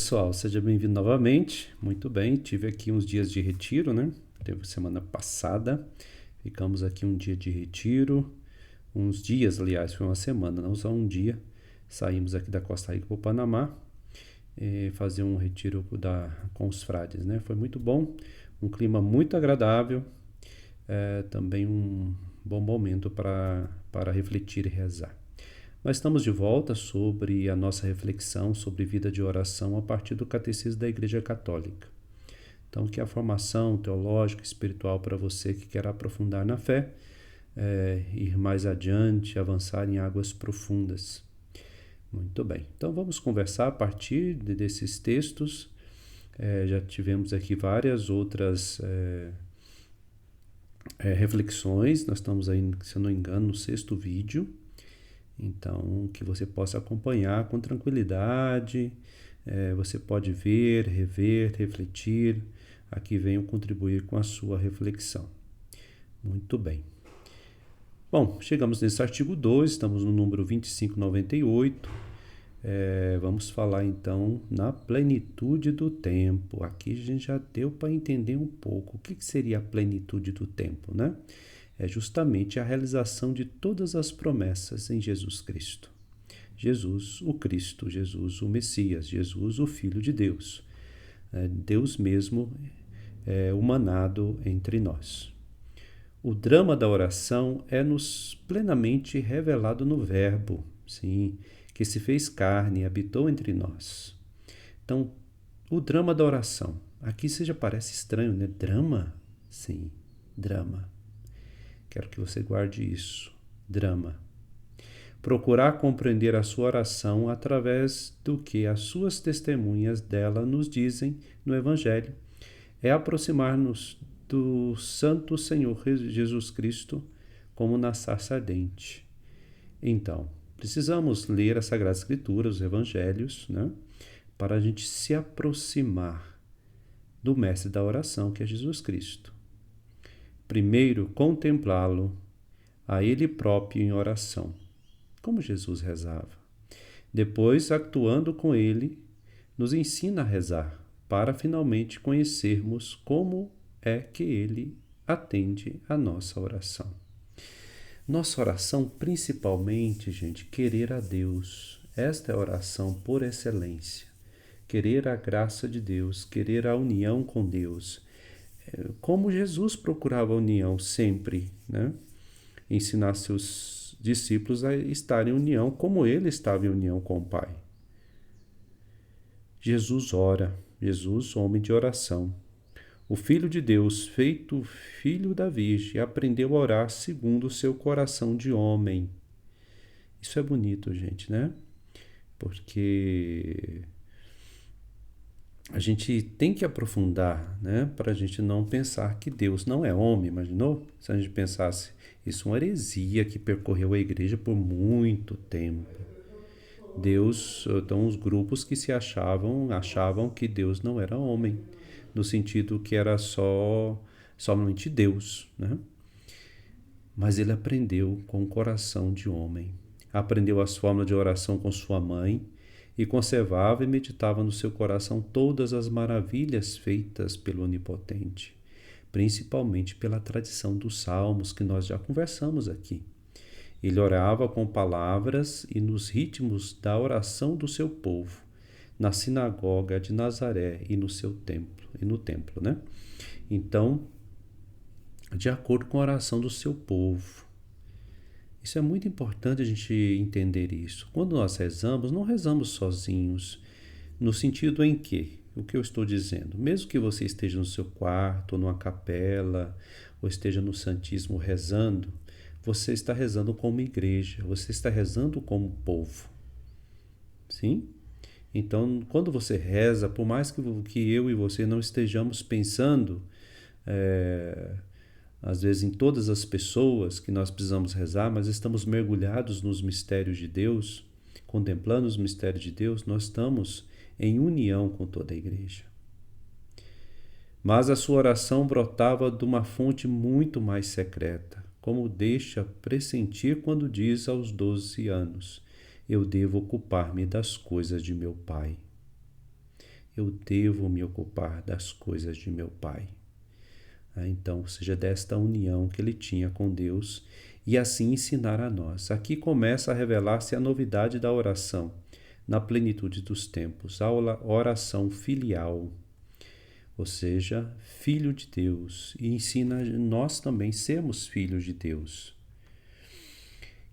pessoal, seja bem-vindo novamente. Muito bem, tive aqui uns dias de retiro, né? Teve semana passada, ficamos aqui um dia de retiro, uns dias, aliás, foi uma semana, não só um dia. Saímos aqui da Costa Rica para o Panamá, fazer um retiro com os frades, né? Foi muito bom, um clima muito agradável, também um bom momento para refletir e rezar. Nós estamos de volta sobre a nossa reflexão sobre vida de oração a partir do Catecismo da Igreja Católica. Então, que a formação teológica e espiritual para você que quer aprofundar na fé, ir mais adiante, avançar em águas profundas. Muito bem. Então, vamos conversar a partir desses textos. Já tivemos aqui várias outras reflexões. Nós estamos aí, se eu não me engano, no 6º vídeo. Então, que você possa acompanhar com tranquilidade, você pode ver, rever, refletir. Aqui venho contribuir com a sua reflexão. Muito bem. Bom, chegamos nesse artigo 2, estamos no número 2598. Vamos falar então na plenitude do tempo. Aqui a gente já deu para entender um pouco o que seria a plenitude do tempo, né? É justamente a realização de todas as promessas em Jesus Cristo. Jesus, o Cristo, Jesus, o Messias, Jesus, o Filho de Deus. Deus mesmo humanado entre nós. O drama da oração é-nos plenamente revelado no Verbo, sim, que se fez carne e habitou entre nós. Então, o drama da oração. Aqui já parece estranho, né? Drama? Sim, drama. Quero que você guarde isso. Drama. Procurar compreender a sua oração através do que as suas testemunhas dela nos dizem no Evangelho é aproximar-nos do Santo Senhor Jesus Cristo como na sarça ardente. Então, precisamos ler a Sagrada Escritura, os Evangelhos, né, para a gente se aproximar do mestre da oração, que é Jesus Cristo. Primeiro, contemplá-lo, a Ele próprio em oração, como Jesus rezava. Depois, actuando com Ele, nos ensina a rezar, para finalmente conhecermos como é que Ele atende a nossa oração. Nossa oração, principalmente, gente, querer a Deus. Esta é a oração por excelência. Querer a graça de Deus, querer a união com Deus. Como Jesus procurava a união sempre, né? Ensinar seus discípulos a estarem em união como ele estava em união com o Pai. Jesus ora, Jesus, homem de oração. O Filho de Deus, feito filho da Virgem, aprendeu a orar segundo o seu coração de homem. Isso é bonito, gente, né? Porque a gente tem que aprofundar, né? Para a gente não pensar que Deus não é homem, imaginou? Se a gente pensasse, isso é uma heresia que percorreu a igreja por muito tempo. Deus, então os grupos que achavam que Deus não era homem, no sentido que era somente Deus, né? Mas ele aprendeu com o coração de homem, aprendeu as formas de oração com sua mãe e conservava e meditava no seu coração todas as maravilhas feitas pelo Onipotente, principalmente pela tradição dos salmos que nós já conversamos aqui. Ele orava com palavras e nos ritmos da oração do seu povo, na sinagoga de Nazaré e no templo, né? Então, de acordo com a oração do seu povo. Isso é muito importante a gente entender isso. Quando nós rezamos, não rezamos sozinhos, no sentido em que, o que eu estou dizendo, mesmo que você esteja no seu quarto, ou numa capela, ou esteja no Santíssimo rezando, você está rezando como igreja, você está rezando como povo. Sim? Então, quando você reza, por mais que eu e você não estejamos pensando, às vezes em todas as pessoas que nós precisamos rezar, mas estamos mergulhados nos mistérios de Deus, contemplando os mistérios de Deus, nós estamos em união com toda a igreja. Mas a sua oração brotava de uma fonte muito mais secreta, como deixa pressentir quando diz aos 12 anos: eu devo ocupar-me das coisas de meu Pai. eu devo me ocupar das coisas de meu Pai. Então, ou seja, desta união que ele tinha com Deus e assim ensinar a nós. Aqui começa a revelar-se a novidade da oração, na plenitude dos tempos, a oração filial, ou seja, filho de Deus, e ensina nós também sermos filhos de Deus.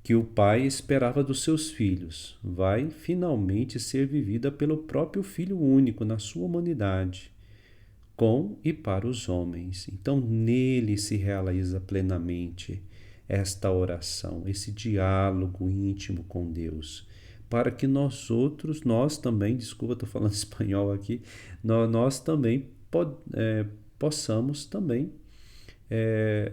Que o Pai esperava dos seus filhos, vai finalmente ser vivida pelo próprio Filho único na sua humanidade, com e para os homens. Então, nele se realiza plenamente esta oração, esse diálogo íntimo com Deus, para que nós também, desculpa, estou falando espanhol aqui, nós também possamos também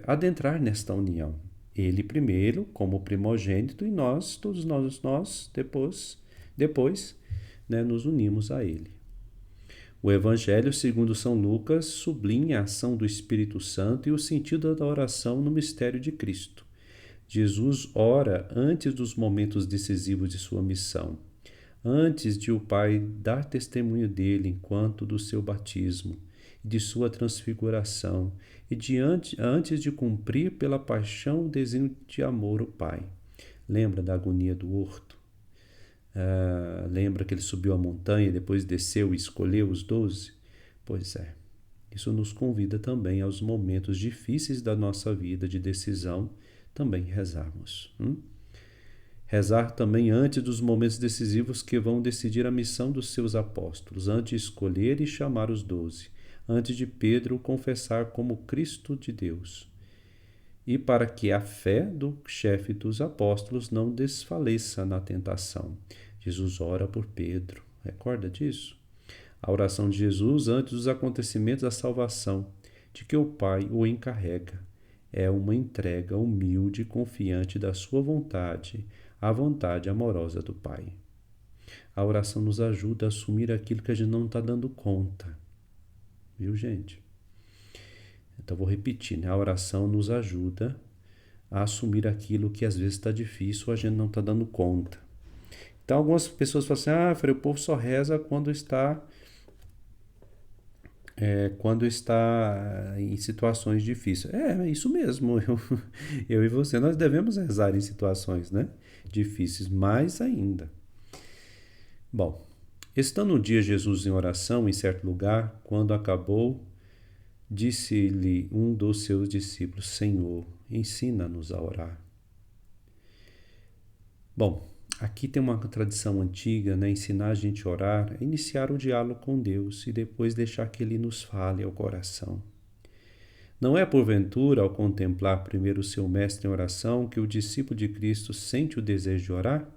adentrar nesta união. Ele primeiro, como primogênito, e nós, todos nós depois nos unimos a ele. O Evangelho, segundo São Lucas, sublinha a ação do Espírito Santo e o sentido da oração no mistério de Cristo. Jesus ora antes dos momentos decisivos de sua missão, antes de o Pai dar testemunho dele enquanto do seu batismo, de sua transfiguração e antes de cumprir pela paixão o desenho de amor ao Pai. Lembra da agonia do horto? Lembra que ele subiu a montanha e depois desceu e escolheu os 12? Pois é, isso nos convida também aos momentos difíceis da nossa vida de decisão, também rezarmos. Rezar também antes dos momentos decisivos que vão decidir a missão dos seus apóstolos, antes de escolher e chamar os 12, antes de Pedro confessar como Cristo de Deus. E para que a fé do chefe dos apóstolos não desfaleça na tentação. Jesus ora por Pedro. Recorda disso? A oração de Jesus antes dos acontecimentos da salvação, de que o Pai o encarrega, é uma entrega humilde e confiante da sua vontade à vontade amorosa do Pai. A oração nos ajuda a assumir aquilo que a gente não está dando conta. Viu, gente? Então, vou repetir, A oração nos ajuda a assumir aquilo que às vezes está difícil ou a gente não está dando conta. Então, algumas pessoas falam assim, Frei, o povo só reza quando está em situações difíceis. É isso mesmo. Eu e você, nós devemos rezar em situações, difíceis, mais ainda. Bom, estando um dia Jesus em oração em certo lugar, quando acabou, disse-lhe um dos seus discípulos, Senhor, ensina-nos a orar. Bom, aqui tem uma tradição antiga, ensinar a gente a orar, é iniciar o diálogo com Deus e depois deixar que Ele nos fale ao coração. Não é porventura, ao contemplar primeiro o seu mestre em oração, que o discípulo de Cristo sente o desejo de orar?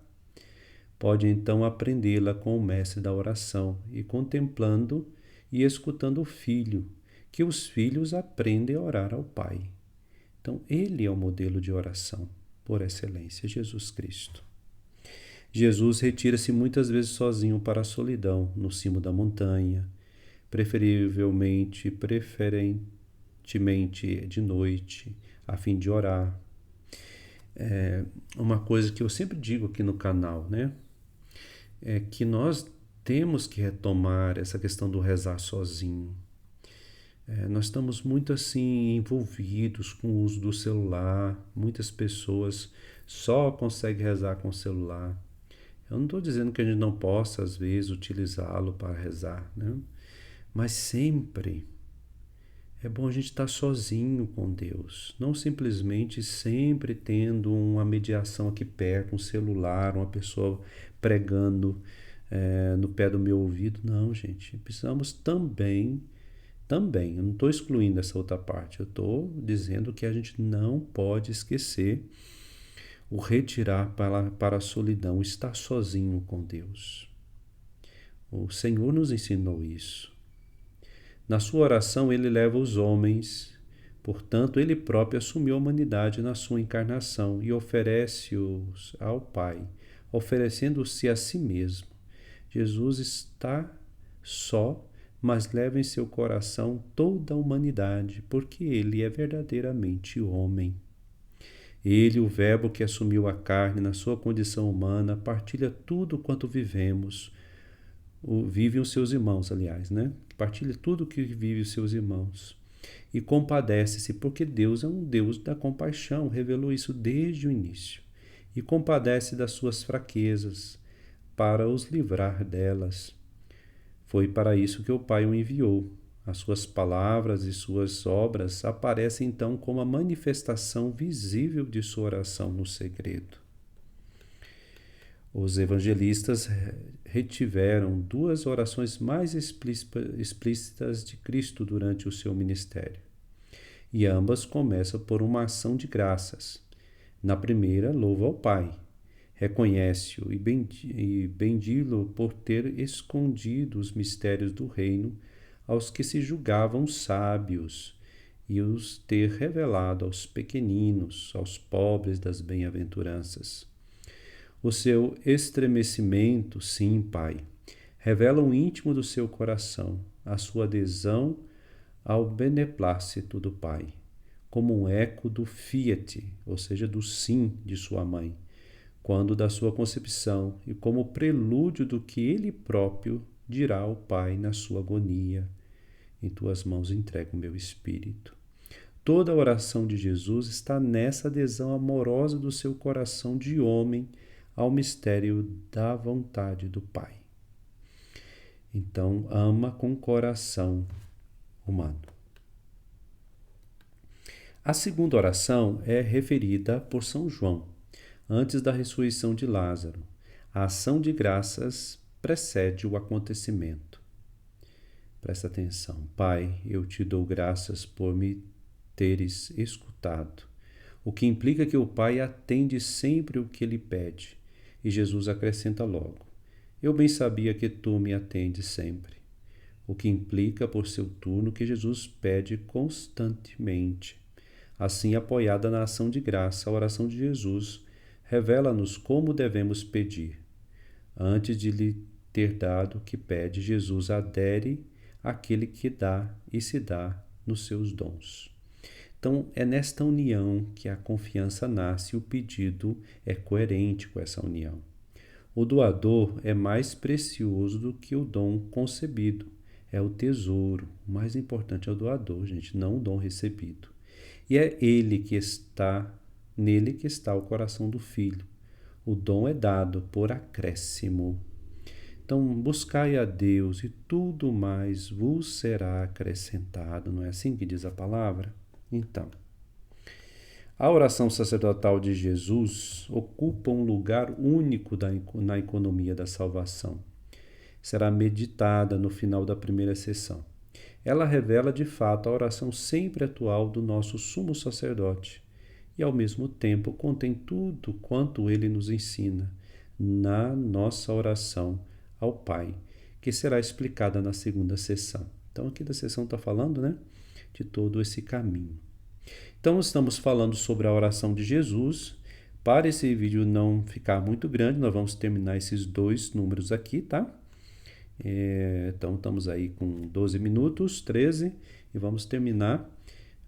Pode então aprendê-la com o mestre da oração e contemplando e escutando o filho, que os filhos aprendem a orar ao Pai. Então, ele é o modelo de oração, por excelência, Jesus Cristo. Jesus retira-se muitas vezes sozinho para a solidão, no cimo da montanha, preferentemente de noite, a fim de orar. Uma coisa que eu sempre digo aqui no canal, é que nós temos que retomar essa questão do rezar sozinho. Nós estamos muito assim envolvidos com o uso do celular. Muitas pessoas só conseguem rezar com o celular. Eu não estou dizendo que a gente não possa, às vezes, utilizá-lo para rezar, mas sempre é bom a gente estar sozinho com Deus, não simplesmente sempre tendo uma mediação aqui perto, um celular, uma pessoa pregando no pé do meu ouvido. Não, gente, precisamos também, eu não estou excluindo essa outra parte, eu estou dizendo que a gente não pode esquecer o retirar para a solidão, estar sozinho com Deus. O Senhor nos ensinou isso. Na sua oração, ele leva os homens, portanto, ele próprio assumiu a humanidade na sua encarnação e oferece-os ao Pai, oferecendo-se a si mesmo. Jesus está só, mas leva em seu coração toda a humanidade, porque ele é verdadeiramente homem. Ele, o Verbo que assumiu a carne na sua condição humana, partilha tudo quanto vivemos, vivem os seus irmãos, aliás, né? Partilha tudo o que vivem os seus irmãos. E compadece-se, porque Deus é um Deus da compaixão, revelou isso desde o início. E compadece das suas fraquezas, para os livrar delas. Foi para isso que o Pai o enviou. As suas palavras e suas obras aparecem então como a manifestação visível de sua oração no segredo. Os evangelistas retiveram duas orações mais explícitas de Cristo durante o seu ministério. E ambas começam por uma ação de graças. Na primeira, louva ao Pai, reconhece-o e bendiz-lo por ter escondido os mistérios do reino aos que se julgavam sábios e os ter revelado aos pequeninos, aos pobres das bem-aventuranças. O seu estremecimento, sim, Pai, revela o íntimo do seu coração, a sua adesão ao beneplácito do Pai, como um eco do fiat, ou seja, do sim de sua mãe, quando da sua concepção, e como prelúdio do que ele próprio dirá ao Pai na sua agonia: em tuas mãos entrego o meu espírito. Toda a oração de Jesus está nessa adesão amorosa do seu coração de homem ao mistério da vontade do Pai. Então, ama com coração humano. A segunda oração é referida por São João, antes da ressurreição de Lázaro. A ação de graças precede o acontecimento. Presta atenção. Pai, eu te dou graças por me teres escutado, o que implica que o Pai atende sempre o que ele pede. E Jesus acrescenta logo: eu bem sabia que tu me atendes sempre, o que implica, por seu turno, que Jesus pede constantemente. Assim, apoiada na ação de graça, a oração de Jesus revela-nos como devemos pedir. Antes de lhe ter dado o que pede, Jesus adere àquele que dá e se dá nos seus dons. Então, é nesta união que a confiança nasce e o pedido é coerente com essa união. O doador é mais precioso do que o dom concebido. É o tesouro. O mais importante é o doador, gente, não o dom recebido. E é nele que está o coração do Filho. O dom é dado por acréscimo. Então, buscai a Deus e tudo mais vos será acrescentado. Não é assim que diz a palavra? Então, a oração sacerdotal de Jesus ocupa um lugar único na economia da salvação. Será meditada no final da primeira sessão. Ela revela de fato a oração sempre atual do nosso sumo sacerdote e, ao mesmo tempo, contém tudo quanto ele nos ensina na nossa oração ao Pai, que será explicada na segunda sessão. Então, aqui da sessão está falando, né, de todo esse caminho. Então, estamos falando sobre a oração de Jesus. Para esse vídeo não ficar muito grande, nós vamos terminar esses 2 números aqui, tá? Então, estamos aí com 12 minutos, 13, e vamos terminar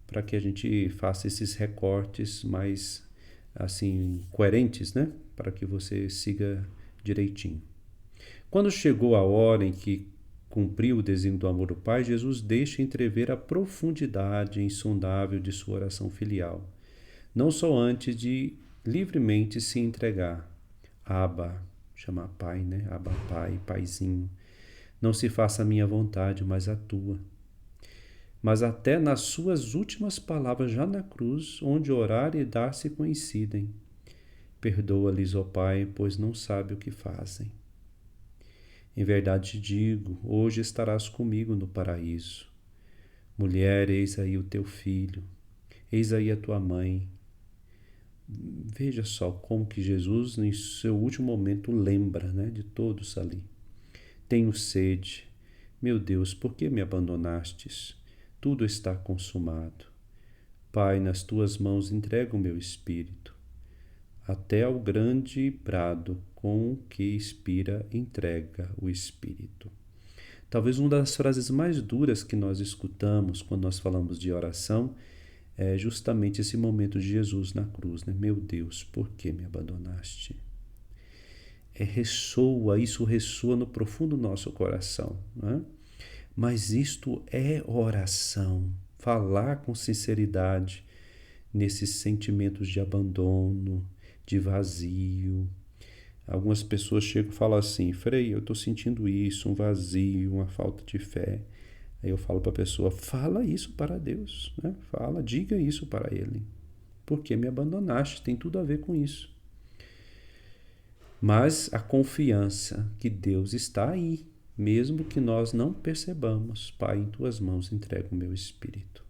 para que a gente faça esses recortes mais, assim, coerentes, né? Para que você siga direitinho. Quando chegou a hora em que cumpriu o desígnio do amor do Pai, Jesus deixa entrever a profundidade insondável de sua oração filial, não só antes de livremente se entregar. Abba, chama Pai, né? Abba, Pai, Paizinho. Não se faça a minha vontade, mas a tua. Mas até nas suas últimas palavras, já na cruz, onde orar e dar se coincidem. Perdoa-lhes, ó Pai, pois não sabem o que fazem. Em verdade te digo, hoje estarás comigo no paraíso. Mulher, eis aí o teu filho, eis aí a tua mãe. Veja só como que Jesus, em seu último momento, lembra, né, de todos ali. Tenho sede. Meu Deus, por que me abandonastes? Tudo está consumado. Pai, nas tuas mãos entrego o meu espírito. Até ao grande brado com que expira, entrega o espírito. Talvez uma das frases mais duras que nós escutamos quando nós falamos de oração é justamente esse momento de Jesus na cruz, né? Meu Deus, por que me abandonaste? isso ressoa no profundo do nosso coração, né? Mas isto é oração, falar com sinceridade nesses sentimentos de abandono, de vazio. Algumas pessoas chegam e falam assim: Frei, eu estou sentindo isso, um vazio, uma falta de fé. Aí eu falo para a pessoa: fala isso para Deus, né? Fala, diga isso para Ele. Porque me abandonaste, tem tudo a ver com isso. Mas a confiança que Deus está aí, mesmo que nós não percebamos. Pai, em tuas mãos entrego o meu espírito.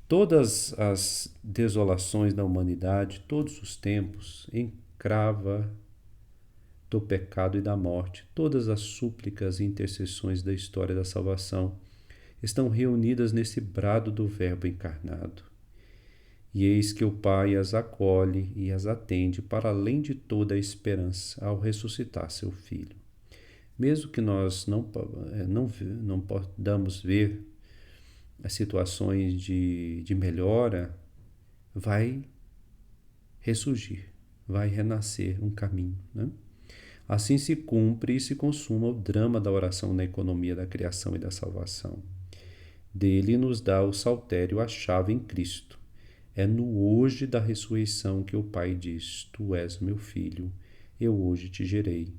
Todas as desolações da humanidade, todos os tempos, encrava do pecado e da morte, todas as súplicas e intercessões da história da salvação estão reunidas nesse brado do Verbo encarnado. E eis que o Pai as acolhe e as atende para além de toda a esperança ao ressuscitar seu Filho. Mesmo que nós não podamos ver as situações de melhora, vai ressurgir, vai renascer um caminho, né? Assim se cumpre e se consuma o drama da oração na economia da criação e da salvação. Dele nos dá o saltério a chave em Cristo. É no hoje da ressurreição que o Pai diz: Tu és meu filho, eu hoje te gerei.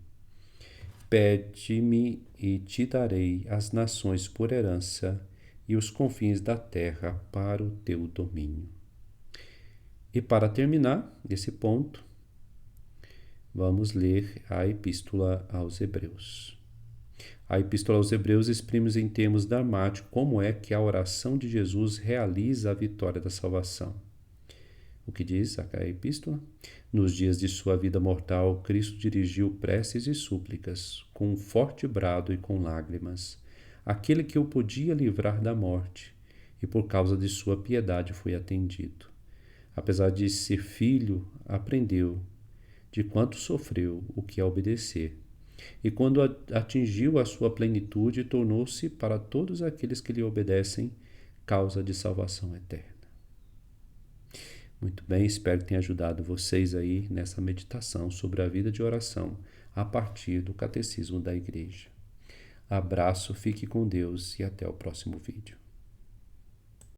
Pede-me e te darei as nações por herança e os confins da terra para o teu domínio. E para terminar esse ponto, vamos ler a Epístola aos Hebreus. A Epístola aos Hebreus exprime em termos dramáticos como é que a oração de Jesus realiza a vitória da salvação. O que diz a Epístola? Nos dias de sua vida mortal, Cristo dirigiu preces e súplicas, com um forte brado e com lágrimas, àquele que o podia livrar da morte, e por causa de sua piedade foi atendido. Apesar de ser filho, aprendeu, de quanto sofreu, o que é obedecer. E quando atingiu a sua plenitude, tornou-se, para todos aqueles que lhe obedecem, causa de salvação eterna. Muito bem, espero que tenha ajudado vocês aí nessa meditação sobre a vida de oração a partir do Catecismo da Igreja. Abraço, fique com Deus e até o próximo vídeo.